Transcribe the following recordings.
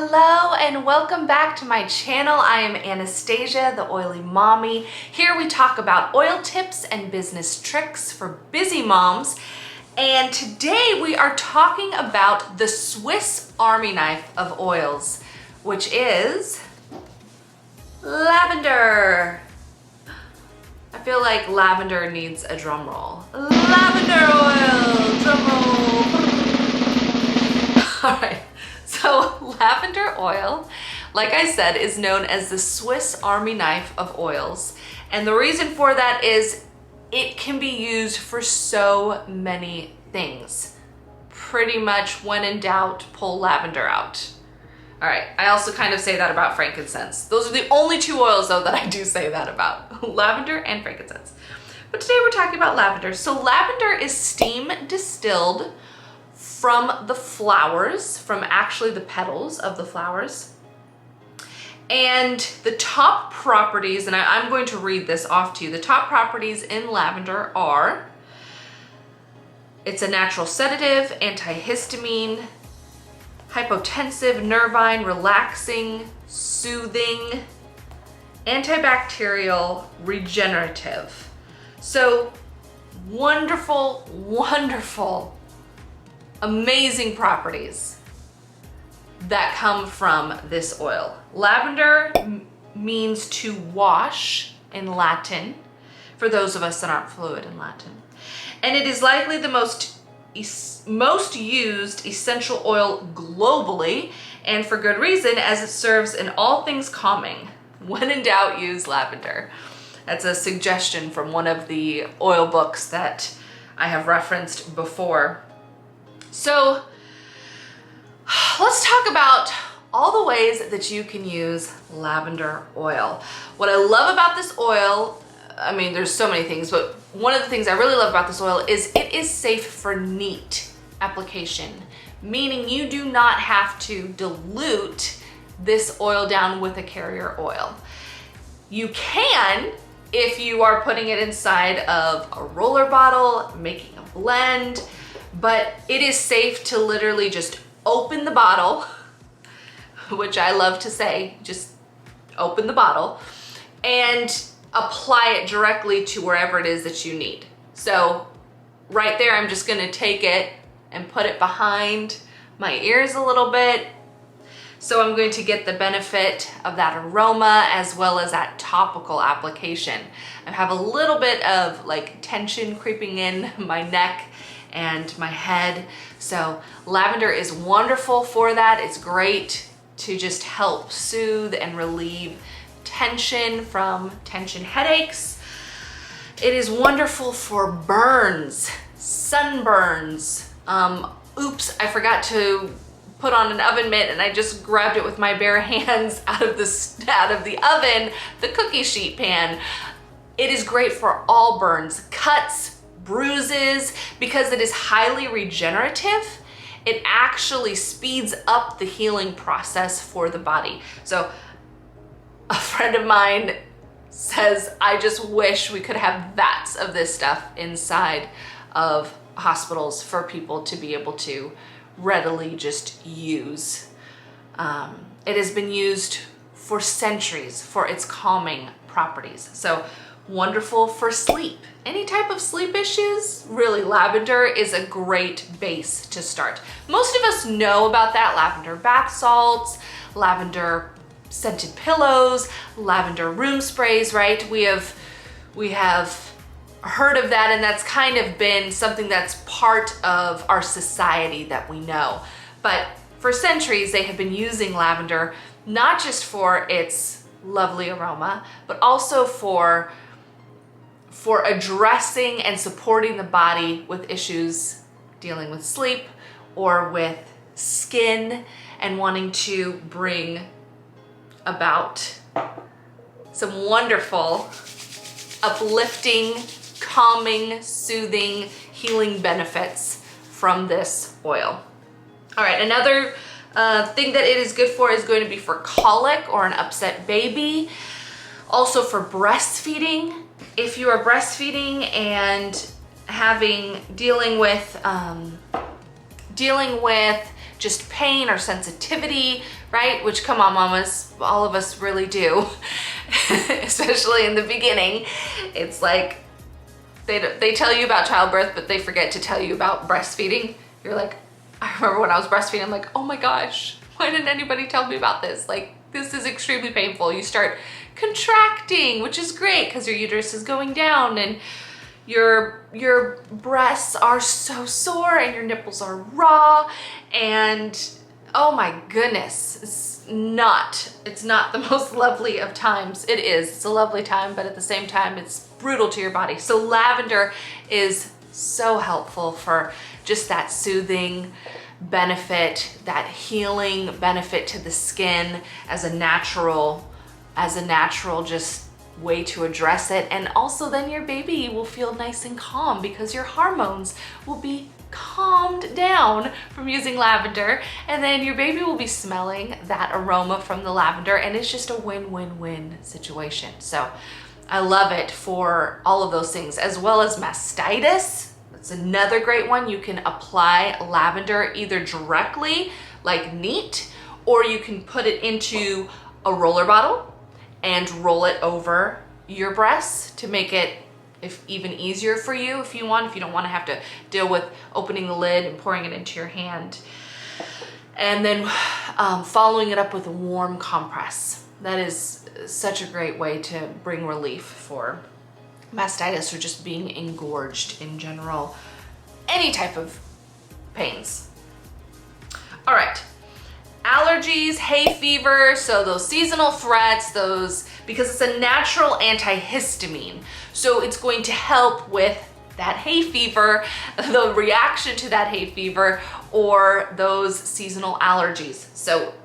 Hello and welcome back to my channel. I am Anastasia, the Oily Mommy. Here we talk about oil tips and business tricks for busy moms. And today we are talking about the Swiss Army knife of oils, which is lavender. I feel like lavender needs a drum roll. Lavender oil, drum roll. All right. So lavender oil, like I said, is known as the Swiss Army knife of oils. And the reason for that is it can be used for so many things. Pretty much when in doubt, pull lavender out. All right, I also kind of say that about frankincense. Those are the only two oils though that I do say that about, lavender and frankincense. But today we're talking about lavender. So lavender is steam distilled from the flowers, from actually the petals of the flowers. And the top properties, and I'm going to read this off to you, the top properties in lavender are, it's a natural sedative, antihistamine, hypotensive, nervine, relaxing, soothing, antibacterial, regenerative. So wonderful, wonderful, amazing properties that come from this oil. Lavender means to wash in Latin, for those of us that aren't fluent in Latin. And it is likely the most used essential oil globally, and for good reason, as it serves in all things calming. When in doubt, use lavender. That's a suggestion from one of the oil books that I have referenced before. So let's talk about all the ways that you can use lavender oil. What I love about this oil, I mean, there's so many things, but one of the things I really love about this oil is it is safe for neat application, meaning you do not have to dilute this oil down with a carrier oil. You can if you are putting it inside of a roller bottle, making a blend, but it is safe to literally just open the bottle, which I love to say, just open the bottle and apply it directly to wherever it is that you need. So right there, I'm just gonna take it and put it behind my ears a little bit. So I'm going to get the benefit of that aroma as well as that topical application. I have a little bit of like tension creeping in my neck and my head. So lavender is wonderful for that. It's great to just help soothe and relieve tension from tension headaches. It is wonderful for burns, sunburns. Oops, I forgot to put on an oven mitt and I just grabbed it with my bare hands out of the oven, the cookie sheet pan. It is great for all burns, cuts, bruises, because it is highly regenerative. It actually speeds up the healing process for the body. So a friend of mine says, I just wish we could have vats of this stuff inside of hospitals for people to be able to readily just use. It has been used for centuries for its calming properties. So wonderful for sleep. Any type of sleep issues, really lavender is a great base to start. Most of us know about that, lavender bath salts, lavender scented pillows, lavender room sprays, right? We have heard of that, and that's kind of been something that's part of our society that we know. But for centuries, they have been using lavender, not just for its lovely aroma, but also for addressing and supporting the body with issues dealing with sleep or with skin, and wanting to bring about some wonderful, uplifting, calming, soothing, healing benefits from this oil. All right, another thing that it is good for is going to be for colic or an upset baby. Also for breastfeeding. If you are breastfeeding and dealing with just pain or sensitivity right? Which, come on, mamas, all of us really do, especially in the beginning. It's like they tell you about childbirth, but they forget to tell you about breastfeeding. You're like, I remember when I was breastfeeding, I'm like, oh my gosh, why didn't anybody tell me about this? Like, this is extremely painful. You start contracting, which is great because your uterus is going down and your breasts are so sore and your nipples are raw, and oh my goodness, it's not the most lovely of times. It's a lovely time, but at the same time, it's brutal to your body. So lavender is so helpful for just that soothing benefit, that healing benefit to the skin as a natural just way to address it. And also then your baby will feel nice and calm because your hormones will be calmed down from using lavender, and then your baby will be smelling that aroma from the lavender, and it's just a win-win-win situation. So I love it for all of those things, as well as mastitis. That's another great one. You can apply lavender either directly like neat, or you can put it into a roller bottle and roll it over your breasts to make it even easier for you if you don't want to have to deal with opening the lid and pouring it into your hand. And then following it up with a warm compress. That is such a great way to bring relief for mastitis or just being engorged in general. Any type of pains. All right. Allergies, hay fever, so those seasonal threats, because it's a natural antihistamine. So it's going to help with that hay fever, the reaction to that hay fever, or those seasonal allergies. So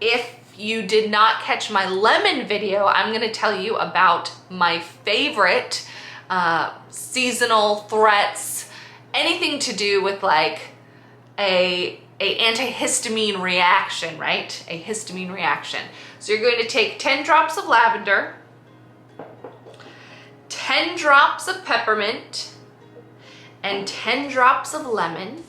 if you did not catch my lemon video, I'm gonna tell you about my favorite seasonal threats, anything to do with like a antihistamine reaction, right? A histamine reaction. So you're going to take 10 drops of lavender, 10 drops of peppermint, and 10 drops of lemon.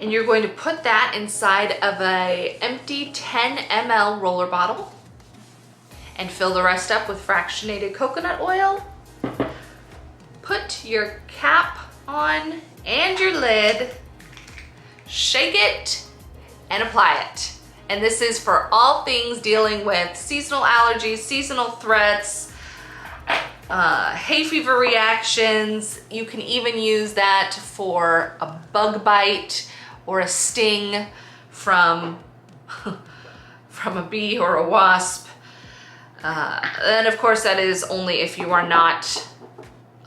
And you're going to put that inside of a empty 10 ml roller bottle and fill the rest up with fractionated coconut oil. Put your cap on and your lid, shake it, and apply it. And this is for all things dealing with seasonal allergies, seasonal threats, hay fever reactions. You can even use that for a bug bite or a sting from a bee or a wasp. And of course that is only if you are not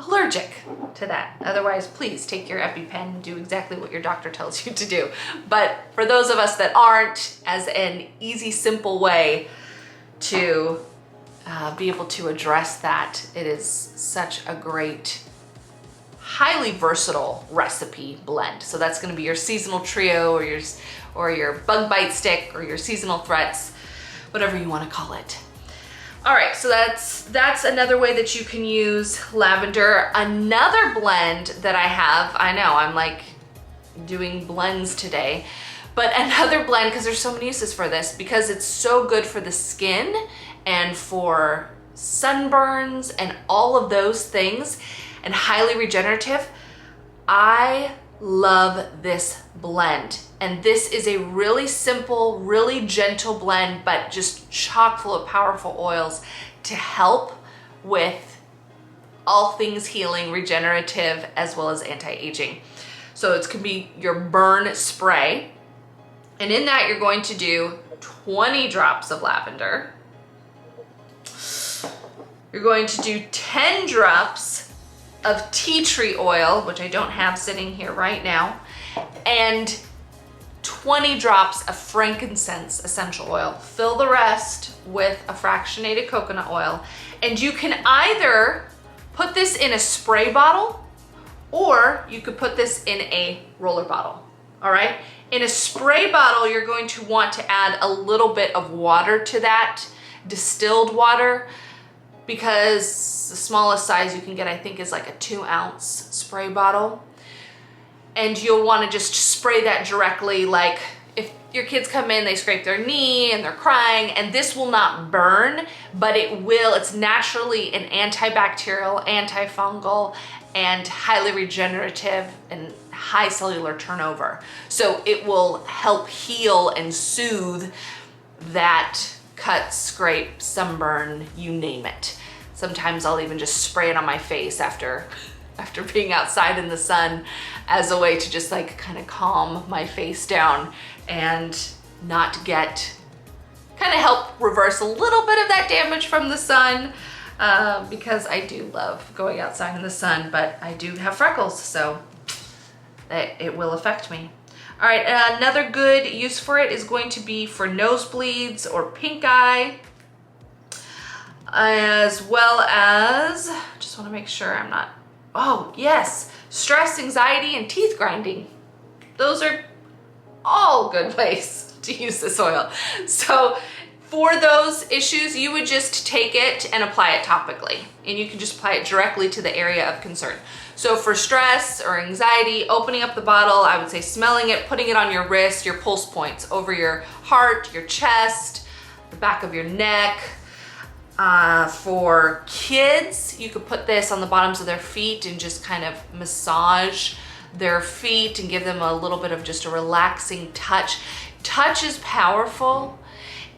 allergic to that. Otherwise, please take your EpiPen and do exactly what your doctor tells you to do. But for those of us that aren't, as an easy, simple way to be able to address that, it is such a great, highly versatile recipe blend. So that's going to be your seasonal trio, or your bug bite stick, or your seasonal threats, whatever you want to call it. All right, so that's another way that you can use lavender. Another blend that I have, I know I'm like doing blends today, but another blend, because there's so many uses for this, because it's so good for the skin and for sunburns and all of those things, and highly regenerative. I love this blend. And this is a really simple, really gentle blend, but just chock full of powerful oils to help with all things healing, regenerative, as well as anti-aging. So it can be your burn spray. And in that, you're going to do 20 drops of lavender. You're going to do 10 drops of tea tree oil, which I don't have sitting here right now, and 20 drops of frankincense essential oil. Fill the rest with a fractionated coconut oil. And you can either put this in a spray bottle, or you could put this in a roller bottle, all right? In a spray bottle, you're going to want to add a little bit of water to that, distilled water, because the smallest size you can get, I think, is like a 2-ounce spray bottle. And you'll want to just spray that directly, like your kids come in, they scrape their knee and they're crying, and this will not burn, but it's naturally an antibacterial, antifungal, and highly regenerative and high cellular turnover. So it will help heal and soothe that cut, scrape, sunburn, you name it. Sometimes I'll even just spray it on my face after being outside in the sun as a way to just like kind of calm my face down and not get, kind of help reverse a little bit of that damage from the sun, because I do love going outside in the sun, but I do have freckles, so it will affect me. All right, another good use for it is going to be for nosebleeds or pink eye, as well as, just want to make sure I'm not, oh yes, stress, anxiety, and teeth grinding. Those are all good ways to use this oil. So for those issues, you would just take it and apply it topically, and you can just apply it directly to the area of concern. So for stress or anxiety, opening up the bottle, I would say smelling it, putting it on your wrist, your pulse points, over your heart, your chest, the back of your neck. For kids, you could put this on the bottoms of their feet and just kind of massage their feet and give them a little bit of just a relaxing touch. Touch is powerful,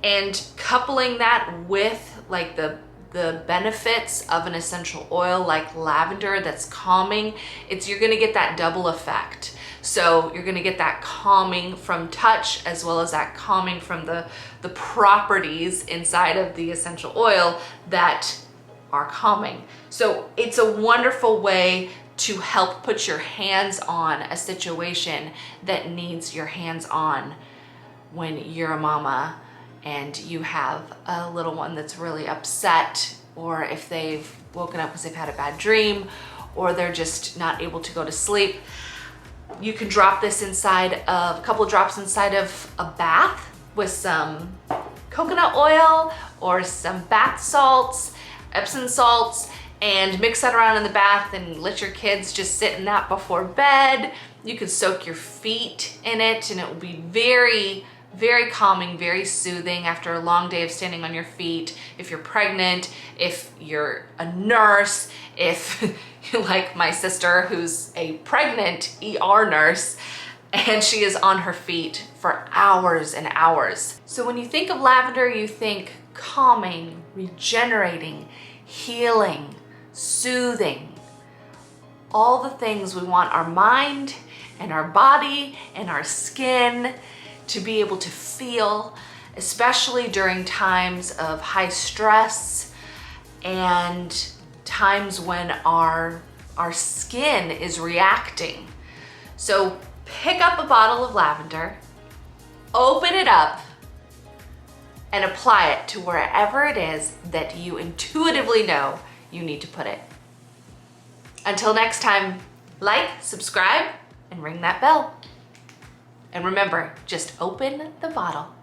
and coupling that with like the benefits of an essential oil like lavender that's calming, you're gonna get that double effect. So you're gonna get that calming from touch as well as that calming from the properties inside of the essential oil that are calming. So it's a wonderful way to help put your hands on a situation that needs your hands on when you're a mama and you have a little one that's really upset, or if they've woken up because they've had a bad dream, or they're just not able to go to sleep. You can drop this inside of, a couple of drops inside of a bath with some coconut oil or some bath salts, Epsom salts, and mix that around in the bath and let your kids just sit in that before bed. You can soak your feet in it and it will be very, very calming, very soothing after a long day of standing on your feet. If you're pregnant, if you're a nurse, if you're like my sister who's a pregnant ER nurse and she is on her feet for hours and hours. So when you think of lavender, you think calming, regenerating, healing, soothing, all the things we want our mind and our body and our skin to be able to feel, especially during times of high stress and times when our skin is reacting. So pick up a bottle of lavender, open it up, and apply it to wherever it is that you intuitively know you need to put it. Until next time, like, subscribe, and ring that bell. And remember, just open the bottle.